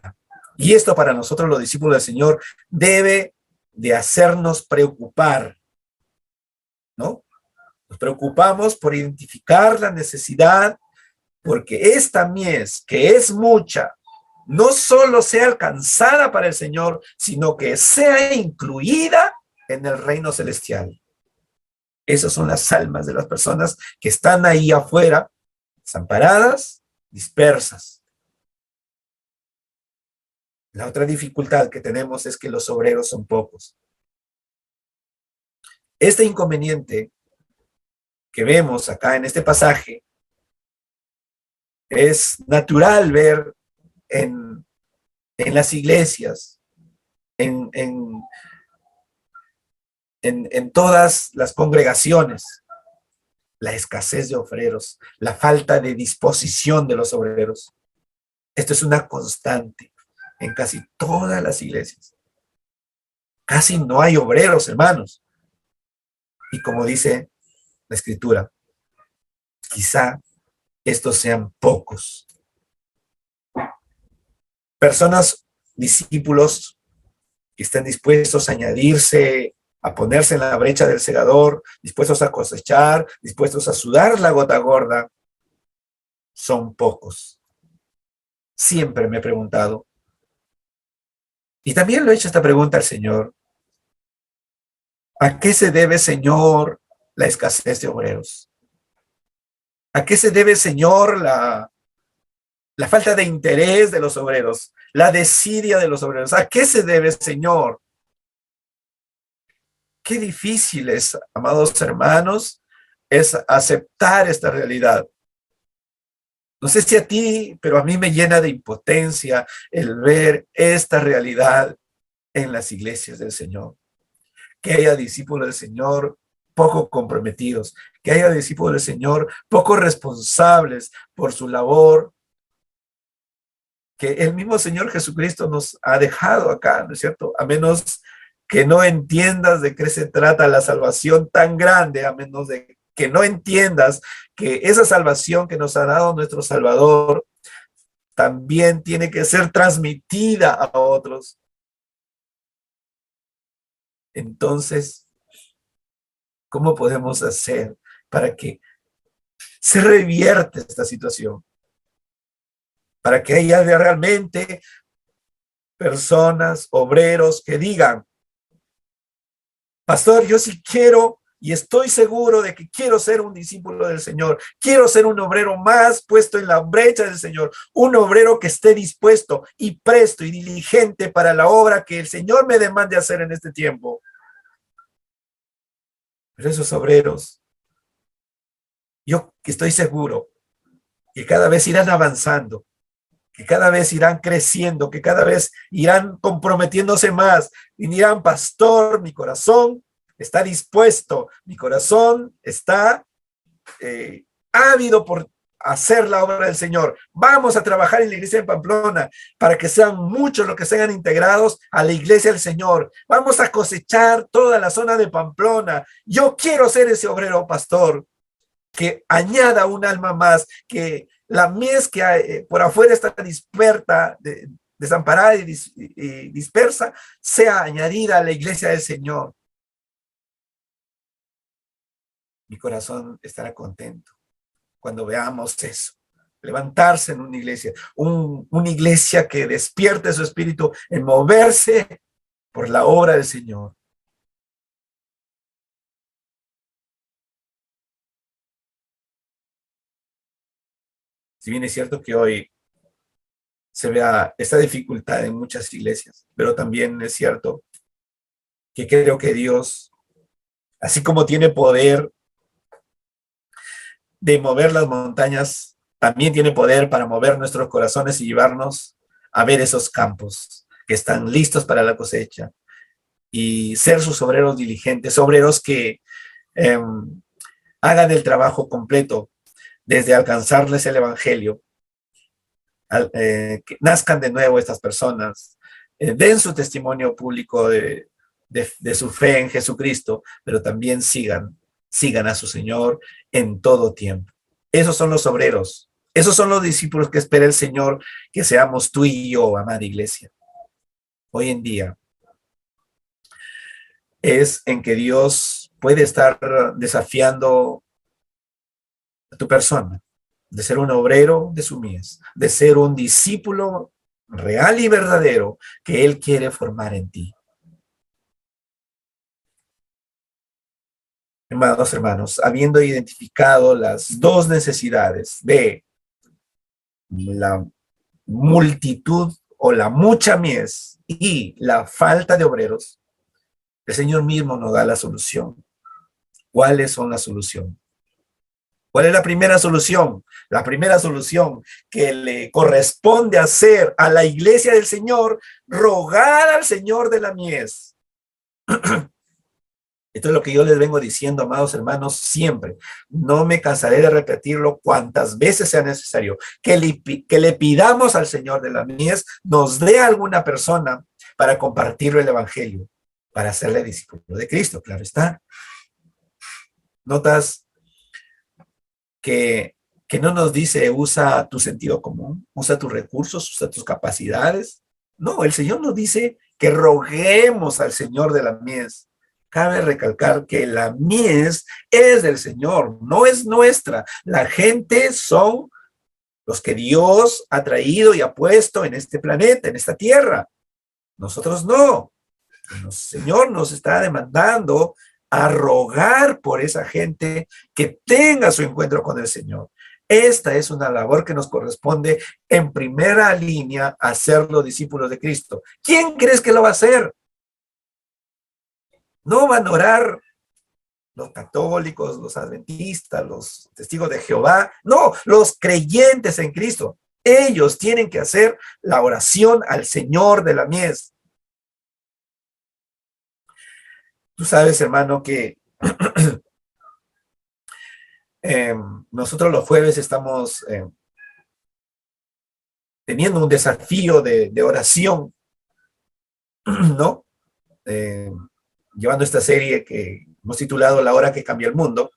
Y esto para nosotros los discípulos del Señor debe de hacernos preocupar, ¿no? Nos preocupamos por identificar la necesidad, porque esta mies, que es mucha, no solo sea alcanzada para el Señor, sino que sea incluida en el reino celestial. Esas son las almas de las personas que están ahí afuera, desamparadas, dispersas. La otra dificultad que tenemos es que los obreros son pocos. Este inconveniente que vemos acá en este pasaje es natural ver en las iglesias, en todas las congregaciones, la escasez de obreros, la falta de disposición de los obreros. Esto es una constante en casi todas las iglesias. Casi no hay obreros, hermanos. Y como dice la Escritura, quizá estos sean pocos. Personas, discípulos, que estén dispuestos a añadirse, a ponerse en la brecha del segador, dispuestos a cosechar, dispuestos a sudar la gota gorda, son pocos. Siempre me he preguntado, y también le he hecho esta pregunta al Señor: ¿a qué se debe, Señor, la escasez de obreros? ¿A qué se debe, Señor, la falta de interés de los obreros, la desidia de los obreros? ¿A qué se debe, Señor? Qué difícil es, amados hermanos, es aceptar esta realidad. No sé si a ti, pero a mí me llena de impotencia el ver esta realidad en las iglesias del Señor. Que haya discípulos del Señor poco comprometidos, que haya discípulos del Señor poco responsables por su labor, que el mismo Señor Jesucristo nos ha dejado acá, ¿no es cierto? A menos que no entiendas de qué se trata la salvación tan grande, a menos de que no entiendas que esa salvación que nos ha dado nuestro Salvador también tiene que ser transmitida a otros. Entonces, ¿cómo podemos hacer para que se revierte esta situación? Para que haya realmente personas, obreros que digan, pastor, yo sí quiero y estoy seguro de que quiero ser un discípulo del Señor. Quiero ser un obrero más puesto en la brecha del Señor. Un obrero que esté dispuesto y presto y diligente para la obra que el Señor me demande hacer en este tiempo. Pero esos obreros, yo estoy seguro que cada vez irán avanzando, que cada vez irán creciendo, que cada vez irán comprometiéndose más y dirán, pastor, mi corazón está dispuesto, mi corazón está ávido por hacer la obra del Señor. Vamos a trabajar en la iglesia de Pamplona para que sean muchos los que sean integrados a la iglesia del Señor. Vamos a cosechar toda la zona de Pamplona. Yo quiero ser ese obrero pastor que añada un alma más, que la mies que por afuera está dispersa, desamparada y dispersa, sea añadida a la iglesia del Señor. Mi corazón estará contento cuando veamos eso. Levantarse en una iglesia, una iglesia que despierte su espíritu en moverse por la obra del Señor. Si bien es cierto que hoy se vea esta dificultad en muchas iglesias, pero también es cierto que creo que Dios, así como tiene poder de mover las montañas, también tiene poder para mover nuestros corazones y llevarnos a ver esos campos que están listos para la cosecha y ser sus obreros diligentes, obreros que hagan el trabajo completo desde alcanzarles el evangelio, que nazcan de nuevo estas personas, den su testimonio público de su fe en Jesucristo, pero también sigan a su Señor en todo tiempo. Esos son los obreros, esos son los discípulos que espera el Señor que seamos tú y yo, amada iglesia. Hoy en día es en que Dios puede estar desafiando a tu persona, de ser un obrero de su mies, de ser un discípulo real y verdadero que Él quiere formar en ti. Amados hermanos, habiendo identificado las dos necesidades de la multitud o la mucha mies y la falta de obreros, el Señor mismo nos da la solución. ¿Cuáles son las soluciones? ¿Cuál es la primera solución? La primera solución que le corresponde hacer a la iglesia del Señor, rogar al Señor de la mies. Esto es lo que yo les vengo diciendo, amados hermanos, siempre. No me cansaré de repetirlo cuantas veces sea necesario. Que le pidamos al Señor de la mies, nos dé alguna persona para compartirlo el evangelio, para hacerle discípulo de Cristo, claro está. Notas que no nos dice usa tu sentido común, usa tus recursos, usa tus capacidades. No, el Señor nos dice que roguemos al Señor de la mies. Cabe recalcar que la mies es del Señor, no es nuestra. La gente son los que Dios ha traído y ha puesto en este planeta, en esta tierra. Nosotros no. El Señor nos está demandando a rogar por esa gente que tenga su encuentro con el Señor. Esta es una labor que nos corresponde en primera línea hacerlo discípulos de Cristo. ¿Quién crees que lo va a hacer? No van a orar los católicos, los adventistas, los testigos de Jehová. No, los creyentes en Cristo. Ellos tienen que hacer la oración al Señor de la mies. Tú sabes, hermano, que nosotros los jueves estamos teniendo un desafío de oración, ¿no? Llevando esta serie que hemos titulado La hora que cambia el mundo,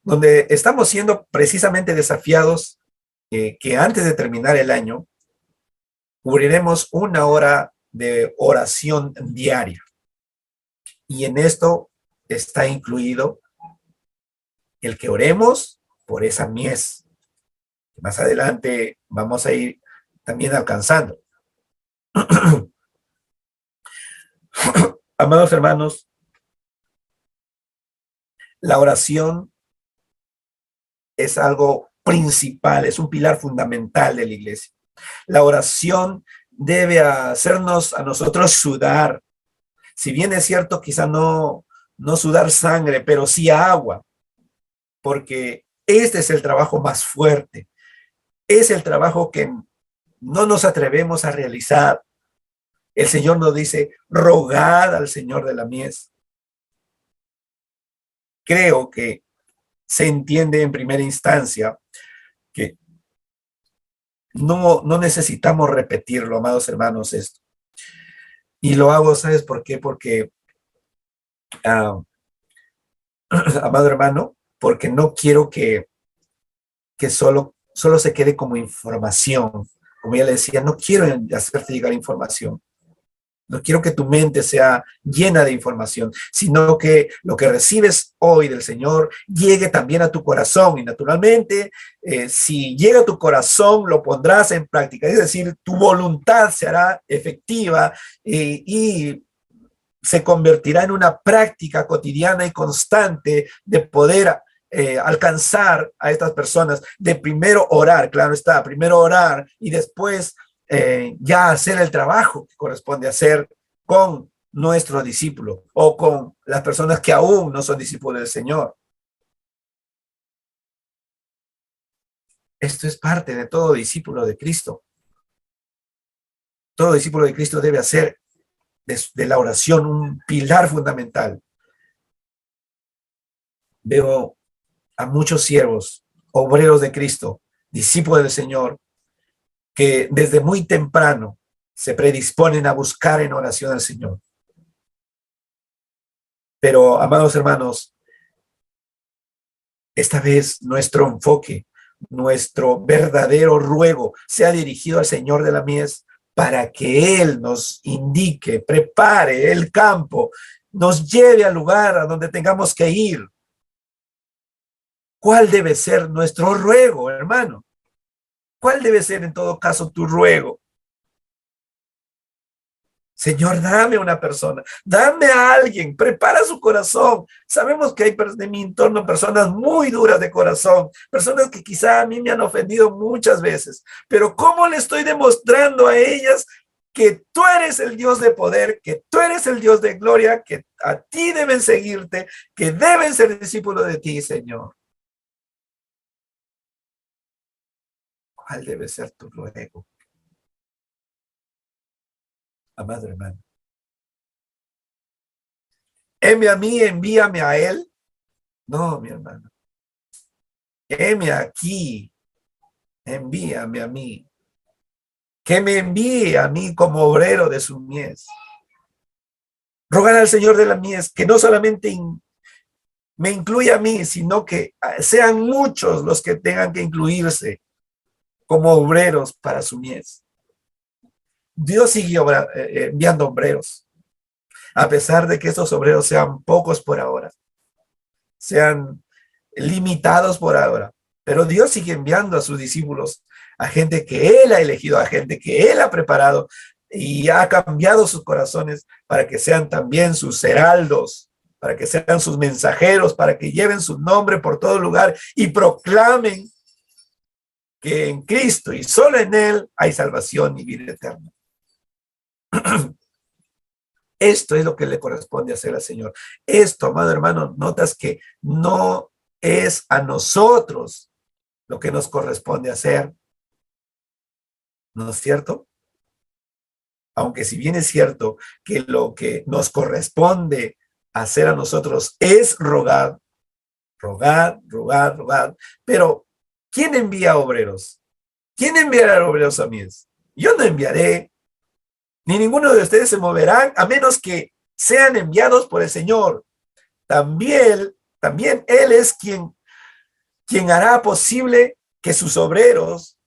donde estamos siendo precisamente desafiados que antes de terminar el año cubriremos una hora de oración diaria. Y en esto está incluido el que oremos por esa mies. Más adelante vamos a ir también alcanzando. Amados hermanos, la oración es algo principal, es un pilar fundamental de la iglesia. La oración debe hacernos a nosotros sudar. Si bien es cierto, quizá no sudar sangre, pero sí agua, porque este es el trabajo más fuerte. Es el trabajo que no nos atrevemos a realizar. El Señor nos dice, rogad al Señor de la mies. Creo que se entiende en primera instancia que no necesitamos repetirlo, amados hermanos, esto. Y lo hago, ¿sabes por qué? Porque, amado hermano, porque no quiero que solo se quede como información. Como ya le decía, no quiero hacerte llegar información. No quiero que tu mente sea llena de información, sino que lo que recibes hoy del Señor llegue también a tu corazón. Y naturalmente, si llega a tu corazón, lo pondrás en práctica. Es decir, tu voluntad se hará efectiva y se convertirá en una práctica cotidiana y constante de poder alcanzar a estas personas, de primero orar, claro está, primero orar y después ya hacer el trabajo que corresponde hacer con nuestro discípulo o con las personas que aún no son discípulos del Señor. Esto es parte de todo discípulo de Cristo. Todo discípulo de Cristo debe hacer de la oración un pilar fundamental. Veo a muchos siervos, obreros de Cristo, discípulos del Señor, que desde muy temprano se predisponen a buscar en oración al Señor. Pero, amados hermanos, esta vez nuestro enfoque, nuestro verdadero ruego sea dirigido al Señor de la mies para que Él nos indique, prepare el campo, nos lleve al lugar a donde tengamos que ir. ¿Cuál debe ser nuestro ruego, hermano? ¿Cuál debe ser en todo caso tu ruego? Señor, dame una persona, dame a alguien, prepara su corazón. Sabemos que hay de mi entorno personas muy duras de corazón, personas que quizá a mí me han ofendido muchas veces, pero ¿cómo le estoy demostrando a ellas que tú eres el Dios de poder, que tú eres el Dios de gloria, que a ti deben seguirte, que deben ser discípulos de ti, Señor? ¿Cuál debe ser tu ruego? Amado hermano. Heme a mí, envíame a él. No, mi hermano. Heme aquí, envíame a mí. Que me envíe a mí como obrero de su mies. Rogar al Señor de la mies que no solamente me incluya a mí, sino que sean muchos los que tengan que incluirse como obreros para su mies. Dios sigue enviando obreros, a pesar de que esos obreros sean pocos por ahora, sean limitados por ahora, pero Dios sigue enviando a sus discípulos, a gente que Él ha elegido, a gente que Él ha preparado y ha cambiado sus corazones para que sean también sus heraldos, para que sean sus mensajeros, para que lleven su nombre por todo lugar y proclamen que en Cristo y solo en Él hay salvación y vida eterna. Esto es lo que le corresponde hacer al Señor. Esto, amado hermano, notas que no es a nosotros lo que nos corresponde hacer, ¿no es cierto? Aunque si bien es cierto que lo que nos corresponde hacer a nosotros es rogar, rogar, rogar, rogar, pero ¿quién envía obreros? ¿Quién enviará obreros a mí? Yo no enviaré, ni ninguno de ustedes se moverán a menos que sean enviados por el Señor. También Él es quien hará posible que sus obreros,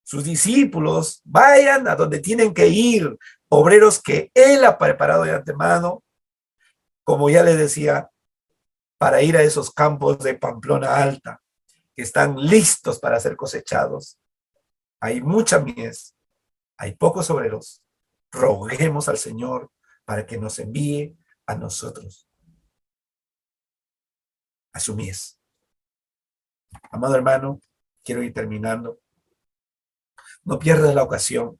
sus discípulos, vayan a donde tienen que ir, obreros que Él ha preparado de antemano, como ya les decía, para ir a esos campos de Pamplona Alta, que están listos para ser cosechados. Hay mucha mies, hay pocos obreros. Roguemos al Señor para que nos envíe a nosotros, a su mies. Amado hermano, quiero ir terminando. No pierdas la ocasión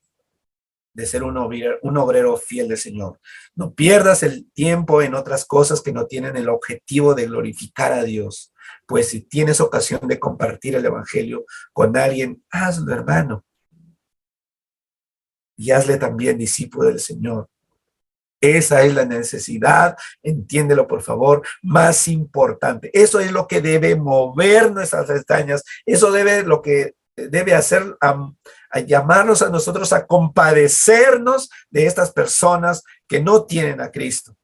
de ser un obrero fiel del Señor. No pierdas el tiempo en otras cosas que no tienen el objetivo de glorificar a Dios. Pues si tienes ocasión de compartir el Evangelio con alguien, hazlo, hermano. Y hazle también discípulo del Señor. Esa es la necesidad, entiéndelo por favor, más importante. Eso es lo que debe mover nuestras entrañas. Eso debe lo que debe hacer a llamarnos a nosotros a compadecernos de estas personas que no tienen a Cristo.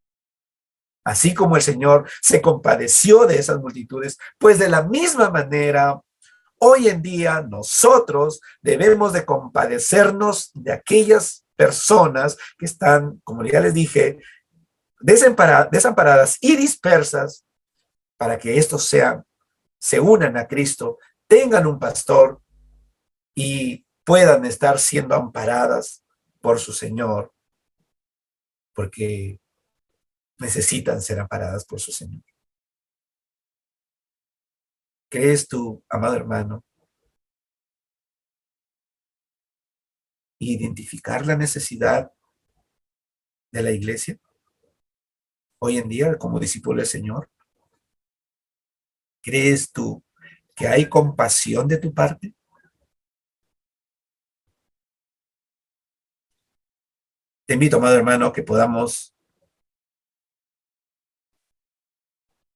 Así como el Señor se compadeció de esas multitudes, pues de la misma manera, hoy en día nosotros debemos de compadecernos de aquellas personas que están, como ya les dije, desamparadas y dispersas, para que estos se unan a Cristo, tengan un pastor y puedan estar siendo amparadas por su Señor, porque necesitan ser amparadas por su Señor. ¿Crees tú, amado hermano, identificar la necesidad de la iglesia hoy en día como discípulo del Señor? ¿Crees tú que hay compasión de tu parte? Te invito, amado hermano, que podamos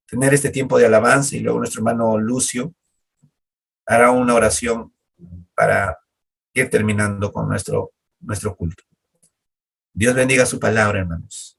tener este tiempo de alabanza y luego nuestro hermano Lucio hará una oración para ir terminando con nuestro culto. Dios bendiga su palabra, hermanos.